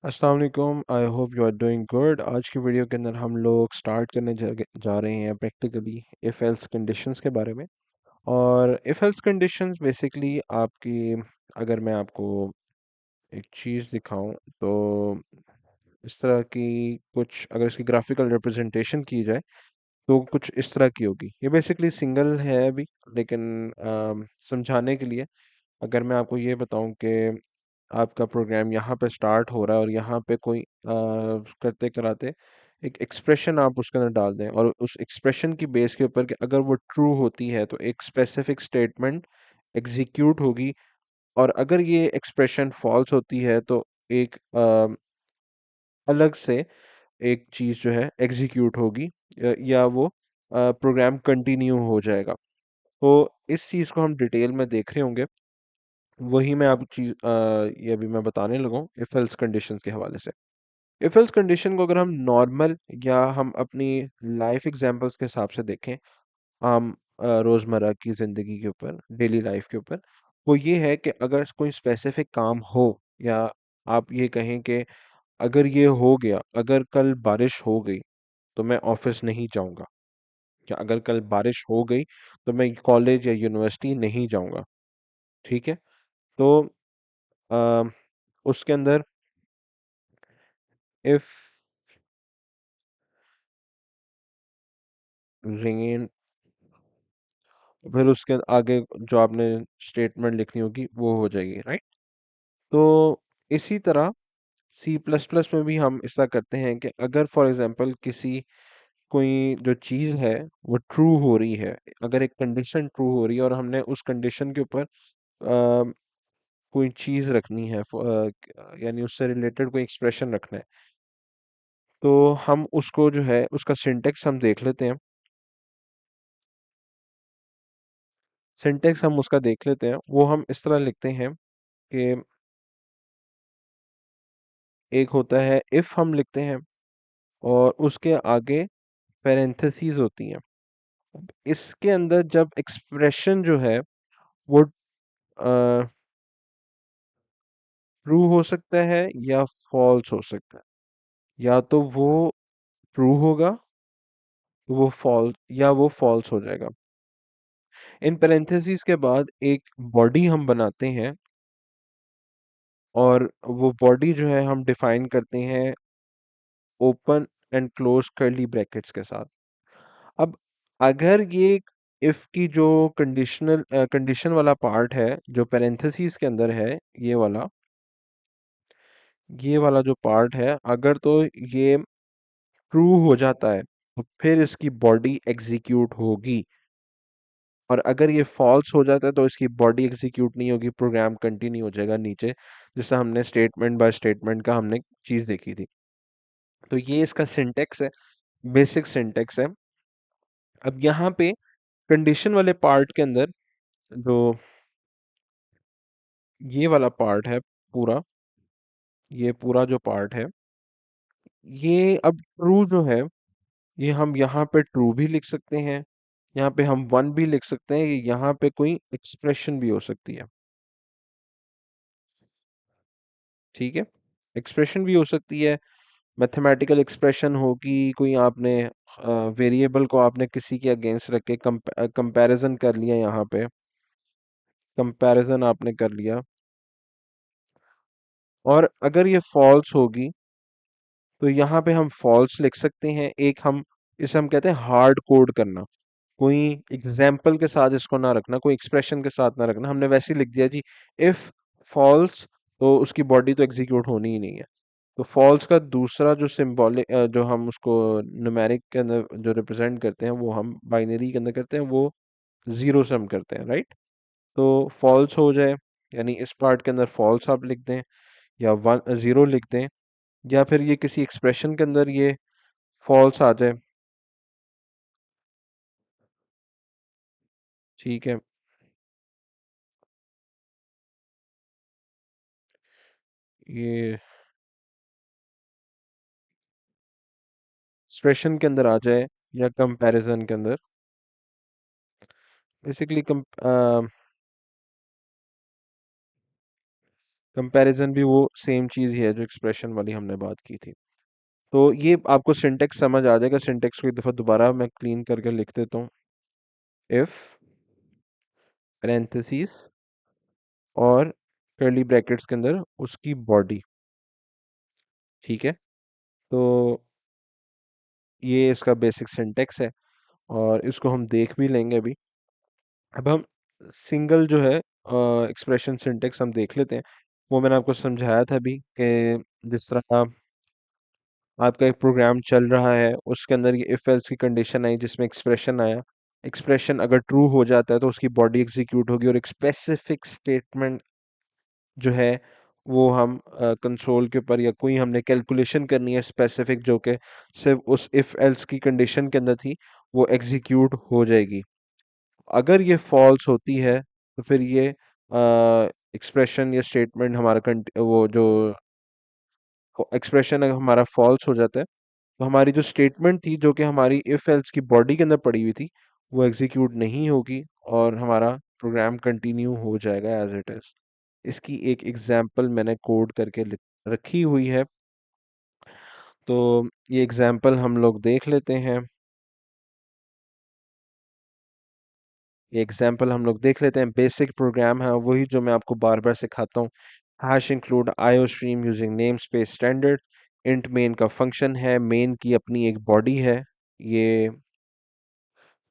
अस्सलाम वालेकुम। I hope you are doing good. आज की वीडियो के अंदर हम लोग स्टार्ट करने जा रहे हैं प्रैक्टिकली इफ़ एल्स कंडीशंस के बारे में। और इफ़ एल्स कंडीशंस बेसिकली आपकी, अगर मैं आपको एक चीज़ दिखाऊं तो इस तरह की कुछ, अगर इसकी ग्राफिकल रिप्रेजेंटेशन की जाए तो कुछ इस तरह की होगी। ये बेसिकली सिंगल है अभी, लेकिन समझाने के लिए अगर मैं आपको ये बताऊं कि आपका प्रोग्राम यहाँ पे स्टार्ट हो रहा है और यहाँ पे कोई करते कराते एक एक्सप्रेशन आप उसके अंदर डाल दें, और उस एक्सप्रेशन की बेस के ऊपर कि अगर वो ट्रू होती है तो एक स्पेसिफिक स्टेटमेंट एग्जीक्यूट होगी, और अगर ये एक्सप्रेशन फॉल्स होती है तो एक अलग से एक चीज़ जो है एग्जीक्यूट होगी, या वो प्रोग्राम कंटिन्यू हो जाएगा। तो इस चीज़ को हम डिटेल में देख रहे होंगे। वही मैं आपको चीज़ ये अभी मैं बताने लगा हूँ इफ एल्स कंडीशंस के हवाले से। इफ एल्स कंडीशन को अगर हम नॉर्मल या हम अपनी लाइफ एग्जांपल्स के हिसाब से देखें, आम रोज़मर्रा की ज़िंदगी के ऊपर, डेली लाइफ के ऊपर, वो ये है कि अगर कोई स्पेसिफिक काम हो, या आप ये कहें कि अगर ये हो गया, अगर कल बारिश हो गई तो मैं ऑफिस नहीं जाऊंगा, या अगर कल बारिश हो गई तो मैं कॉलेज या यूनिवर्सिटी नहीं जाऊंगा। ठीक है। तो अ, उसके अंदर इफ रेन, फिर उसके आगे जो आपने स्टेटमेंट लिखनी होगी वो हो जाएगी, राइट। तो इसी तरह सी प्लस प्लस में भी हम ऐसा करते हैं कि अगर फॉर एग्जांपल किसी, कोई जो चीज़ है वो ट्रू हो रही है, अगर एक कंडीशन ट्रू हो रही है और हमने उस कंडीशन के ऊपर कोई चीज़ रखनी है, यानी उससे रिलेटेड कोई एक्सप्रेशन रखना है, तो हम उसको जो है उसका सिंटेक्स हम देख लेते हैं। सिंटेक्स हम उसका देख लेते हैं, वो हम इस तरह लिखते हैं कि एक होता है इफ हम लिखते हैं, और उसके आगे पैरेंथेसिस होती हैं। अब इसके अंदर जब एक्सप्रेशन जो है वो ट्रू हो सकता है या फॉल्स हो सकता है, या तो वो ट्रू होगा, तो वो फॉल्स, या वो फॉल्स हो जाएगा। इन पैरेंथेसिस के बाद एक बॉडी हम बनाते हैं, और वो बॉडी जो है हम डिफाइन करते हैं open and close curly brackets के साथ। अब अगर ये इफ की जो कंडीशन वाला पार्ट है जो पैरेंथेसिस के अंदर है, ये वाला जो पार्ट है, अगर तो ये ट्रू हो जाता है तो फिर इसकी बॉडी एग्जीक्यूट होगी, और अगर ये फॉल्स हो जाता है तो इसकी बॉडी एग्जीक्यूट नहीं होगी, प्रोग्राम कंटिन्यू हो जाएगा नीचे, जिससे हमने स्टेटमेंट बाय स्टेटमेंट का हमने चीज़ देखी थी। तो ये इसका सिंटेक्स है, बेसिक सिंटेक्स है। अब यहाँ पे कंडीशन वाले पार्ट के अंदर जो ये वाला पार्ट है पूरा, ये पूरा जो पार्ट है, ये अब ट्रू जो है, ये हम यहाँ पे ट्रू भी लिख सकते हैं, यहाँ पे हम वन भी लिख सकते हैं, यहाँ पे कोई एक्सप्रेशन भी हो सकती है। ठीक है। एक्सप्रेशन भी हो सकती है, मैथमेटिकल एक्सप्रेशन होगी, कोई आपने वेरिएबल को आपने किसी के अगेंस्ट रख के कंपैरिजन कर लिया, यहाँ पे कंपैरिजन आपने कर लिया, और अगर ये फॉल्स होगी तो यहाँ पे हम फॉल्स लिख सकते हैं। एक हम, इसे हम कहते हैं हार्ड कोड करना। कोई एग्जाम्पल के साथ इसको ना रखना, कोई एक्सप्रेशन के साथ ना रखना, हमने वैसे ही लिख दिया जी इफ फॉल्स, तो उसकी बॉडी तो एग्जीक्यूट होनी ही नहीं है। तो फॉल्स का दूसरा जो सिंबॉलिक, जो हम उसको न्यूमेरिक के अंदर जो रिप्रेजेंट करते हैं, वो हम बाइनरी के अंदर करते हैं, वो जीरो से हम करते हैं, राइट। तो फॉल्स हो जाए, यानी इस पार्ट के अंदर फॉल्स आप लिख दें, या वन जीरो लिख दें, या फिर ये किसी एक्सप्रेशन के अंदर ये फॉल्स आ जाए। ठीक है। ये एक्सप्रेशन के अंदर आ जाए, या कंपैरिजन के अंदर, बेसिकली कंपैरिजन भी वो सेम चीज़ ही है जो एक्सप्रेशन वाली हमने बात की थी। तो ये आपको सिंटेक्स समझ आ जाएगा। सिंटेक्स को एक दफ़ा दोबारा मैं क्लीन करके लिख देता हूँ। इफ पैरेंथेसिस और कर्ली ब्रैकेट्स के अंदर उसकी बॉडी। ठीक है। तो ये इसका बेसिक सिंटेक्स है और इसको हम देख भी लेंगे अभी। अब हम सिंगल जो है एक्सप्रेशन सिंटेक्स हम देख लेते हैं। वो मैंने आपको समझाया था अभी कि जिस तरह आपका एक प्रोग्राम चल रहा है, उसके अंदर ये इफ एल्स की कंडीशन आई जिसमें एक्सप्रेशन आया। एक्सप्रेशन अगर ट्रू हो जाता है तो उसकी बॉडी एग्जीक्यूट होगी और एक स्पेसिफिक स्टेटमेंट जो है वो हम कंसोल के ऊपर या कोई हमने कैलकुलेशन करनी है स्पेसिफिक जो कि सिर्फ उस इफ एल्स की कंडीशन के अंदर थी, वो एग्जीक्यूट हो जाएगी। अगर ये फॉल्स होती है तो फिर ये एक्सप्रेशन या स्टेटमेंट हमारा वो जो एक्सप्रेशन अगर हमारा फॉल्स हो जाता है तो हमारी जो स्टेटमेंट थी जो कि हमारी इफ एल्स की बॉडी के अंदर पड़ी हुई थी वो एग्जीक्यूट नहीं होगी और हमारा प्रोग्राम कंटिन्यू हो जाएगा एज इट इज। इसकी एक एग्जांपल मैंने कोड करके रखी हुई है। तो ये एग्जांपल हम लोग देख लेते हैं। ये एग्जांपल हम लोग देख लेते हैं। बेसिक प्रोग्राम है वही जो मैं आपको बार बार सिखाता हूँ। Hash include IO stream using name space standard. Int main का फंक्शन है, मेन की अपनी एक बॉडी है। ये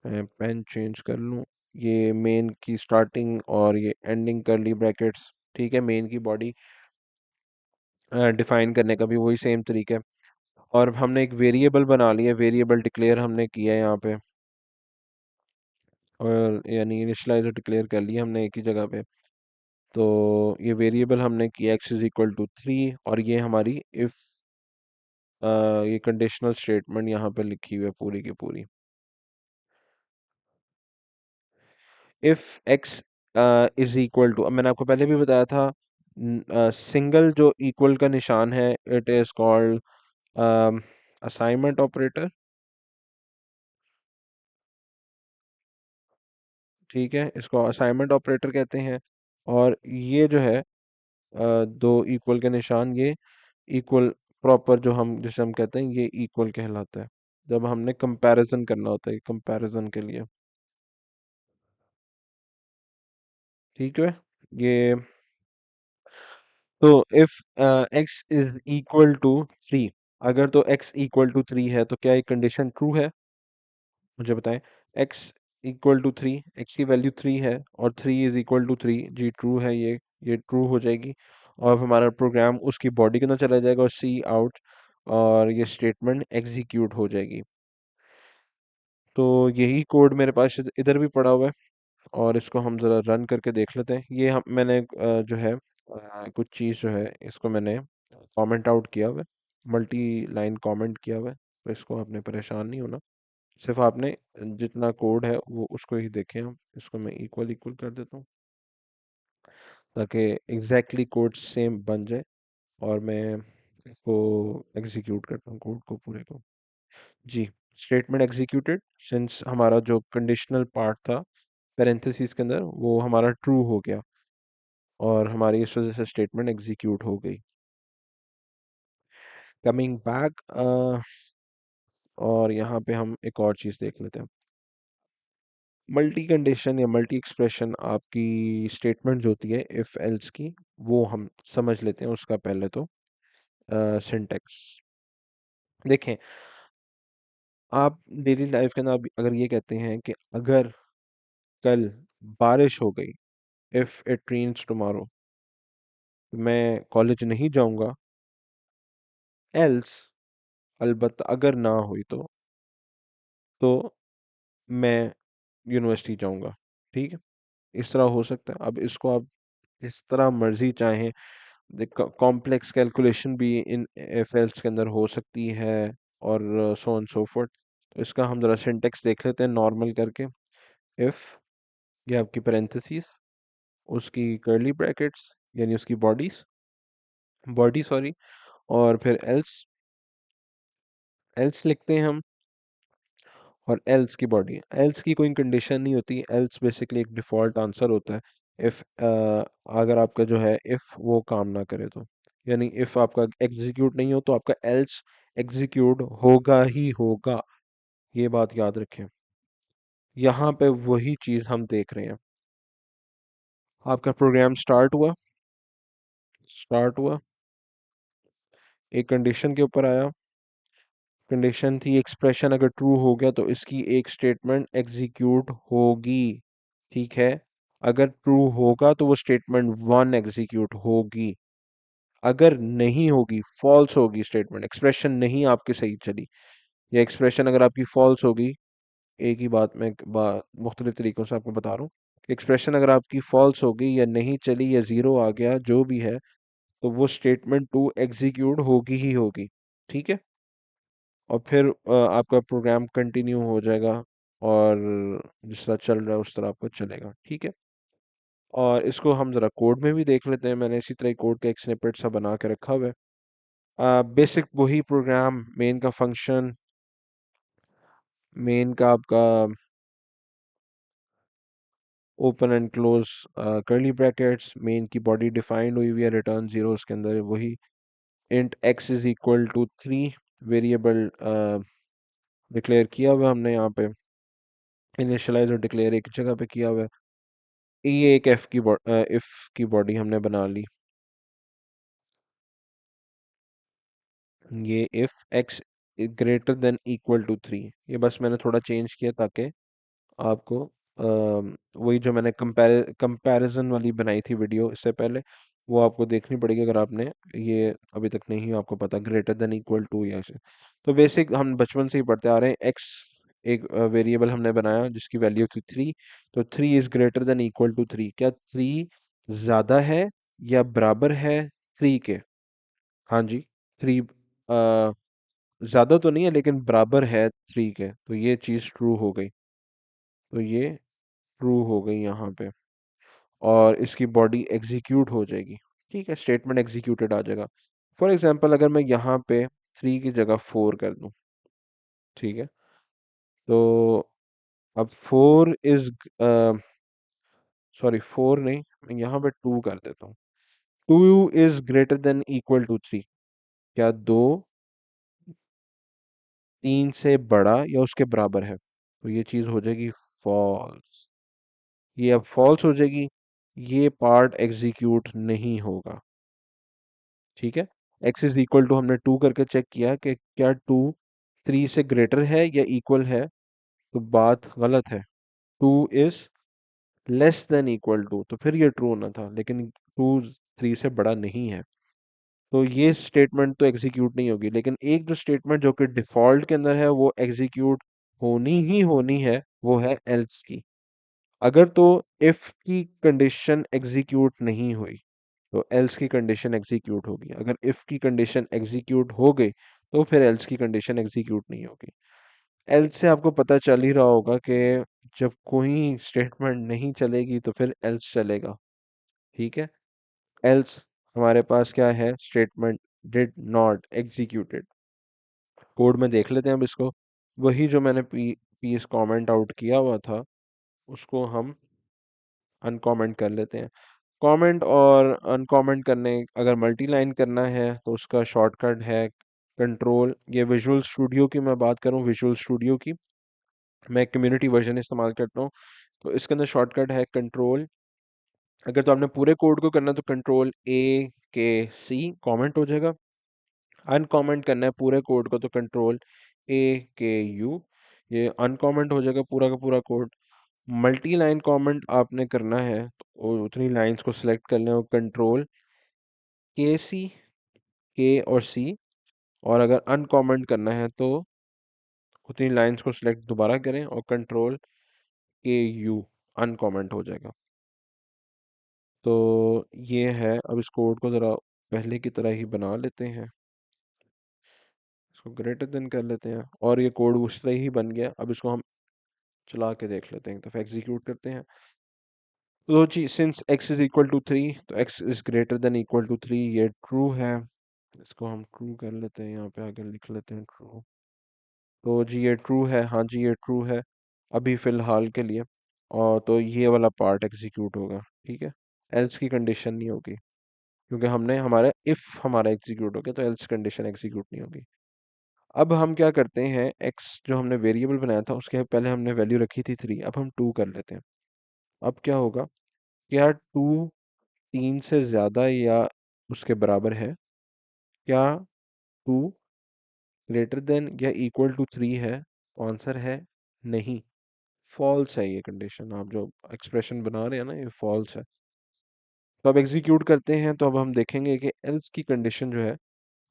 मैं पेन चेंज कर लूँ। ये मेन की स्टार्टिंग और ये एंडिंग करली ब्रैकेट्स। ठीक है, मेन की बॉडी डिफाइन करने का भी वही सेम तरीका है। और हमने एक वेरिएबल बना लिया, वेरिएबल डिक्लेयर हमने किया है यहाँ पे, और यानी इनिशियलाइजर डिक्लेयर कर लिया हमने एक ही जगह पे। तो ये वेरिएबल हमने किया x इज इक्वल टू 3 और ये हमारी इफ ये कंडीशनल स्टेटमेंट यहाँ पे लिखी हुई है पूरी की पूरी। If x is equal to, अब मैंने आपको पहले भी बताया था सिंगल जो इक्वल का निशान है it is called assignment operator. ठीक है, इसको असाइनमेंट ऑपरेटर कहते हैं। और ये जो है दो इक्वल के निशान, ये इक्वल प्रॉपर जो हम जिसे हम कहते हैं ये इक्वल कहलाता है जब हमने कंपैरिजन करना होता है, कंपैरिजन के लिए। ठीक है। ये तो if x is equal to 3, अगर तो x इक्वल टू 3 है तो क्या ये कंडीशन ट्रू है? मुझे बताएं। x इक्वल टू 3, x की वैल्यू 3 है और 3 इज इक्वल टू 3, जी ट्रू है ये ट्रू हो जाएगी। और हमारा प्रोग्राम उसकी बॉडी के अंदर चला जाएगा और सी आउट, और ये स्टेटमेंट एग्जीक्यूट हो जाएगी। तो यही कोड मेरे पास इधर भी पड़ा हुआ है और इसको हम ज़रा रन करके देख लेते हैं। ये हम मैंने जो है कुछ चीज़ जो है इसको मैंने कमेंट आउट किया हुआ है, मल्टी लाइन कमेंट किया हुआ है। तो इसको आपने परेशान नहीं होना, सिर्फ आपने जितना कोड है वो उसको ही देखें। हम इसको मैं इक्वल इक्वल कर देता हूँ ताकि एग्जैक्टली कोड सेम बन जाए और मैं इसको एग्जीक्यूट करता हूँ कोड को पूरे को। जी, स्टेटमेंट एग्जीक्यूटेड सिंस हमारा जो कंडीशनल पार्ट था पैरेंथेसिस के अंदर वो हमारा ट्रू हो गया और हमारी इस वजह से स्टेटमेंट एग्जीक्यूट हो गई। कमिंग बैक, और यहाँ पे हम एक और चीज़ देख लेते हैं। मल्टी कंडीशन या मल्टी एक्सप्रेशन आपकी स्टेटमेंट जो होती है इफ एल्स की, वो हम समझ लेते हैं उसका पहले तो सिंटेक्स देखें। आप डेली लाइफ के अंदर अगर ये कहते हैं कि अगर कल बारिश हो गई, इफ इट रेन्स टुमारो, मैं कॉलेज नहीं जाऊंगा। एल्स, अलबत्ता अगर ना हुई तो मैं यूनिवर्सिटी जाऊंगा। ठीक है, इस तरह हो सकता है। अब इसको आप जिस तरह मर्जी चाहें, कॉम्प्लेक्स कैलकुलेशन भी इन इफ एल्स के अंदर हो सकती है और सो ऑन सो फोर्थ। तो इसका हम जरा सिंटेक्स देख लेते हैं नॉर्मल करके। इफ, ये आपकी पैरेंथेसिस, उसकी कर्ली ब्रैकेट्स यानी उसकी बॉडी सॉरी, और फिर एल्स, एल्स लिखते हैं हम। और एल्स की बॉडी, एल्स की कोई कंडीशन नहीं होती, एल्स बेसिकली एक डिफ़ॉल्ट आंसर होता है। इफ अगर आपका जो है इफ वो काम ना करे तो, यानी इफ आपका एग्जीक्यूट नहीं हो तो आपका एल्स एग्जीक्यूट होगा ही होगा। ये बात याद रखें। यहाँ पे वही चीज हम देख रहे हैं। आपका प्रोग्राम स्टार्ट हुआ, एक कंडीशन के ऊपर आया। कंडीशन थी एक्सप्रेशन अगर ट्रू हो गया तो इसकी एक स्टेटमेंट एग्जीक्यूट होगी। ठीक है, अगर ट्रू होगा तो वो स्टेटमेंट वन एग्जीक्यूट होगी। अगर नहीं होगी, फॉल्स होगी, स्टेटमेंट एक्सप्रेशन नहीं आपकी सही चली, या एक्सप्रेशन अगर आपकी फॉल्स होगी, एक ही बात मैं मुख्तलिफ तरीकों से आपको बता रहा हूँ। एक्सप्रेशन अगर आपकी फॉल्स होगी या नहीं चली या ज़ीरो आ गया जो भी है, तो वो स्टेटमेंट टू एग्जीक्यूट होगी ही होगी। ठीक है, और फिर आपका प्रोग्राम कंटिन्यू हो जाएगा, और जिस तरह चल रहा है उस तरह आपको चलेगा। ठीक है, और इसको हम ज़रा कोड में भी देख लेते हैं। मैंने इसी तरह कोड का एक स्निपेट सा बना के रखा हुआ है। बेसिक वही प्रोग्राम, मेन का फंक्शन, मेन का आपका open and close curly brackets, main की बॉडी डिफाइंड हुई हुई है, रिटर्न जीरो, उसके अंदर वही int x is equal to 3 variable declare किया हुआ है हमने यहाँ पे। इनिशियलाइज और डिक्लेयर एक जगह पे किया हुआ है। ये एक इफ की बॉडी हमने बना ली। ये if x greater than equal to 3, ये बस मैंने थोड़ा चेंज किया ताकि आपको वही जो मैंने कंपैरिजन वाली बनाई थी वीडियो इससे पहले, वो आपको देखनी पड़ेगी अगर आपने ये अभी तक नहीं आपको पता ग्रेटर देन इक्वल टू या ऐसे। तो बेसिक हम बचपन से ही पढ़ते आ रहे हैं। एक्स एक वेरिएबल हमने बनाया जिसकी वैल्यू थी 3, तो 3 is greater than equal to 3, क्या 3 ज़्यादा है या बराबर है 3 के? हाँ जी, 3 ज़्यादा तो नहीं है लेकिन बराबर है 3 के, तो ये चीज़ ट्रू हो गई। तो ये ट्रू हो गई यहाँ पे, और इसकी बॉडी एग्जीक्यूट हो जाएगी। ठीक है, स्टेटमेंट एग्जीक्यूटेड आ जाएगा। फॉर एग्जांपल अगर मैं यहाँ पे 3 की जगह 4 कर दूँ, ठीक है, तो अब 4 इज सॉरी 4 नहीं, मैं यहाँ पे 2 कर देता हूँ। 2 is greater than equal to 3, क्या 2 3 से बड़ा या उसके बराबर है? तो ये चीज़ हो जाएगी फॉल्स। ये अब फॉल्स हो जाएगी, ये पार्ट एग्जीक्यूट नहीं होगा। ठीक है, एक्स इज इक्वल टू हमने 2 करके चेक किया कि क्या 2 3 से ग्रेटर है या इक्वल है, तो बात गलत है। 2 is less than equal to, तो फिर ये ट्रू होना था, लेकिन 2 3 से बड़ा नहीं है, तो ये स्टेटमेंट तो एग्जीक्यूट नहीं होगी। लेकिन एक जो स्टेटमेंट जो कि डिफॉल्ट के अंदर है वो एग्जीक्यूट होनी ही होनी है, वो है एल्स की। अगर तो इफ की कंडीशन एग्जीक्यूट नहीं हुई तो एल्स की कंडीशन एग्जीक्यूट होगी। अगर इफ की कंडीशन एग्जीक्यूट हो गई तो फिर एल्स की कंडीशन एग्जीक्यूट नहीं होगी। एल्स से आपको पता चल ही रहा होगा कि जब कोई स्टेटमेंट नहीं चलेगी तो फिर एल्स चलेगा। ठीक है, एल्स हमारे पास क्या है, statement did not executed. Code में देख लेते हैं अब इसको। वही जो मैंने पीस कमेंट आउट किया हुआ था उसको हम अनकमेंट कर लेते हैं। कमेंट और अनकमेंट करने, अगर मल्टी लाइन करना है तो उसका शॉर्टकट है कंट्रोल। ये विजुअल स्टूडियो की मैं बात करूं, विजुअल स्टूडियो की मैं कम्युनिटी वर्जन इस्तेमाल करता हूँ, तो इसके अंदर शॉर्टकट है कंट्रोल। अगर तो आपने पूरे कोड को करना है तो कंट्रोल ए के सी कमेंट हो जाएगा। अनकमेंट करना है पूरे कोड को तो कंट्रोल ए के यू, ये अनकमेंट हो जाएगा पूरा का पूरा कोड। मल्टी लाइन कमेंट आपने करना है तो उतनी लाइंस को सिलेक्ट कर लें, और कंट्रोल के सी, के और सी, और अगर अनकमेंट करना है तो उतनी लाइंस को सिलेक्ट दोबारा करें और कंट्रोल के यू, अनकमेंट हो जाएगा। तो ये है, अब इस कोड को ज़रा पहले की तरह ही बना लेते हैं, इसको ग्रेटर देन कर लेते हैं, और ये कोड उस तरह ही बन गया। अब इसको हम चला के देख लेते हैं, तो फिर एग्जीक्यूट करते हैं। तो जी since x is equal to 3, तो x is greater than equal to 3, ये ट्रू है। इसको हम ट्रू कर लेते हैं, यहाँ पे आगे लिख लेते हैं ट्रू। तो जी ये ट्रू है, हाँ जी ये ट्रू है अभी फ़िलहाल के लिए। और तो ये वाला पार्ट एग्जीक्यूट होगा। ठीक है, एल्स की कंडीशन नहीं होगी, क्योंकि हमने हमारा इफ हमारा एग्जीक्यूट हो गया तो एल्स कंडीशन एग्जीक्यूट नहीं होगी। अब हम क्या करते हैं, एक्स जो हमने वेरिएबल बनाया था उसके पहले हमने वैल्यू रखी थी 3, अब हम 2 कर लेते हैं। अब क्या होगा, क्या 2 3 से ज़्यादा या उसके बराबर है? क्या 2 ग्रेटर देन या इक्वल टू 3 है? तो आंसर है नहीं, फॉल्स है ये कंडीशन। आप जो एक्सप्रेशन बना रहे हैं ना, ये फॉल्स है। तो अब एग्जीक्यूट करते हैं, तो अब हम देखेंगे कि एल्स की कंडीशन जो है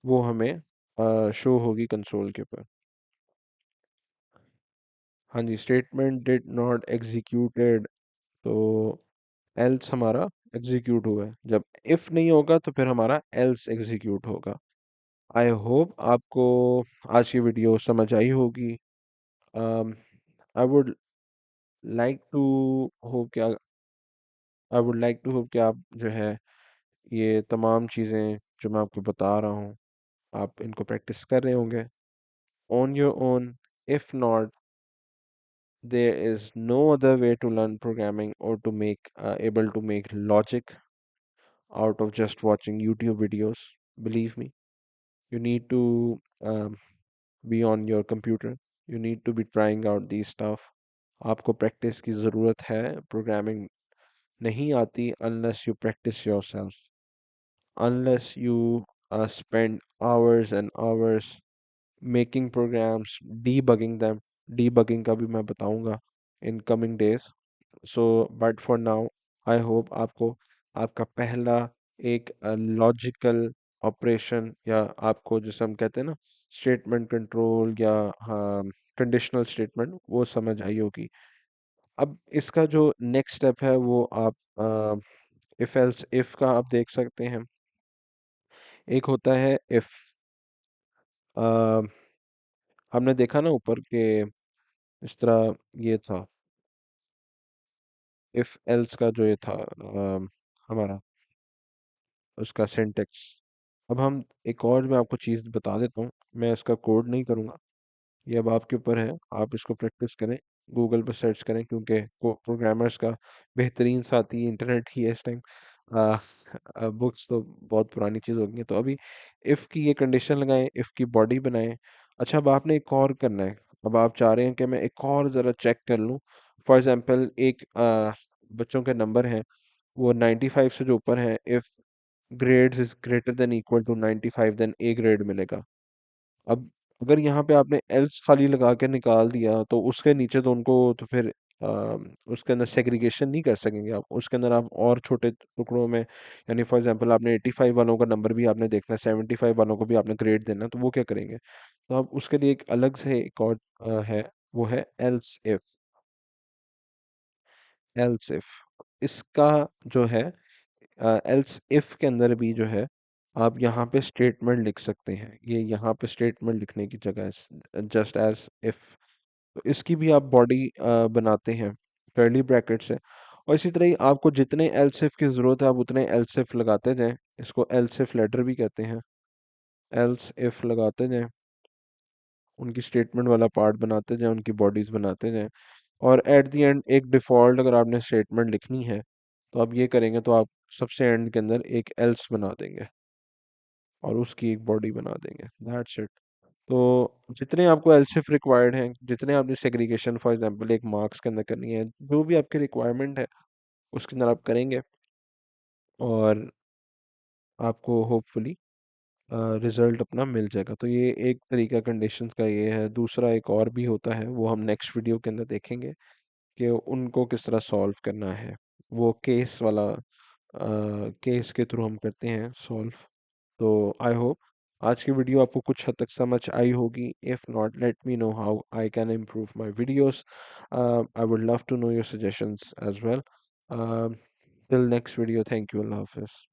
वो हमें शो होगी कंसोल के ऊपर। हाँ जी, स्टेटमेंट डिड नॉट एग्जीक्यूटेड, तो एल्स हमारा एग्जीक्यूट हुआ है। जब इफ नहीं होगा तो फिर हमारा एल्स एग्जीक्यूट होगा। आई होप आपको आज की वीडियो समझ आई होगी। I would like to hope क्या I would like to hope कि आप जो है ये तमाम चीज़ें जो मैं आपको बता रहा हूँ, आप इनको प्रैक्टिस कर रहे होंगे on your own. If not, there is no other way to learn programming or to make able to make logic out of just watching YouTube videos. Believe me, you need to be on your computer. You need to be trying out these stuff. आपको practice की ज़रूरत है। Programming नहीं आती unless you practice yourself, unless you spend hours and hours making programs, debugging them. Debugging का भी मैं बताऊंगा in coming days. So but for now I hope आपको आपका पहला एक लॉजिकल ऑपरेशन, या आपको जैसे हम कहते हैं ना स्टेटमेंट कंट्रोल या हाँ कंडीशनल स्टेटमेंट, वो समझ आई होगी। अब इसका जो नेक्स्ट स्टेप है वो आप इफ एल्स इफ का आप देख सकते हैं। एक होता है इफ, हमने देखा ना ऊपर के इस तरह ये था इफ एल्स का जो ये था हमारा उसका सिंटेक्स। अब हम एक और मैं आपको चीज़ बता देता हूँ, मैं इसका कोड नहीं करूँगा, ये अब आपके ऊपर है। आप इसको प्रैक्टिस करें, गूगल पर सर्च करें, क्योंकि प्रोग्रामर्स का बेहतरीन साथी इंटरनेट ही है इस टाइम। बुक्स तो बहुत पुरानी चीज़ हो गई है। तो अभी इफ़ की ये कंडीशन लगाएं, इफ़ की बॉडी बनाएं। अच्छा, अब आपने एक और करना है। अब आप चाह रहे हैं कि मैं एक और ज़रा चेक कर लूँ। फॉर एग्जांपल एक बच्चों के नंबर हैं, वो 95 से जो ऊपर हैं, if grades is greater than equal to 95, then A grade मिलेगा। अब अगर यहाँ पे आपने एल्स खाली लगा के निकाल दिया तो उसके नीचे तो उनको तो फिर अ, उसके अंदर सेग्रीगेशन नहीं कर सकेंगे आप। उसके अंदर आप और छोटे टुकड़ों में, यानी फॉर एग्जांपल आपने 85 वालों का नंबर भी आपने देखना है, 75 वालों को भी आपने ग्रेड देना है, तो वो क्या करेंगे? तो आप उसके लिए एक अलग से एक और है, वो है एल्स इफ। एल्स इफ इसका जो है एल्स इफ के अंदर भी जो है आप यहाँ पे स्टेटमेंट लिख सकते हैं। ये यहाँ पे स्टेटमेंट लिखने की जगह है जस्ट एज इफ। तो इसकी भी आप बॉडी बनाते हैं कर्ली ब्रैकेट से। और इसी तरह ही आपको जितने एल्स इफ की ज़रूरत है आप उतने एल्स इफ लगाते जाएं। इसको एल्स इफ लेटर भी कहते हैं। एल्स इफ लगाते जाएं, उनकी स्टेटमेंट वाला पार्ट बनाते जाएं, उनकी बॉडीज बनाते जाएं। और एट द एंड एक डिफ़ॉल्ट अगर आपने स्टेटमेंट लिखनी है तो आप ये करेंगे, तो आप सबसे एंड के अंदर एक एल्स बना देंगे और उसकी एक बॉडी बना देंगे, दैट्स इट। तो जितने आपको एलसीफ रिक्वायर्ड हैं, जितने आपने सेग्रीगेशन फॉर एग्जांपल एक मार्क्स के अंदर करनी है, जो भी आपकी रिक्वायरमेंट है उसके अंदर आप करेंगे, और आपको होपफुली रिजल्ट अपना मिल जाएगा। तो ये एक तरीका कंडीशंस का ये है। दूसरा एक और भी होता है, वो हम नेक्स्ट वीडियो के अंदर देखेंगे कि उनको किस तरह सॉल्व करना है। वो केस वाला केस के थ्रू हम करते हैं सॉल्व। तो आई होप आज की वीडियो आपको कुछ हद तक समझ आई होगी। If not, let me know how I can improve my videos. I would love to know your suggestions as well. Till next video, thank you, अल्लाह हाफिज़।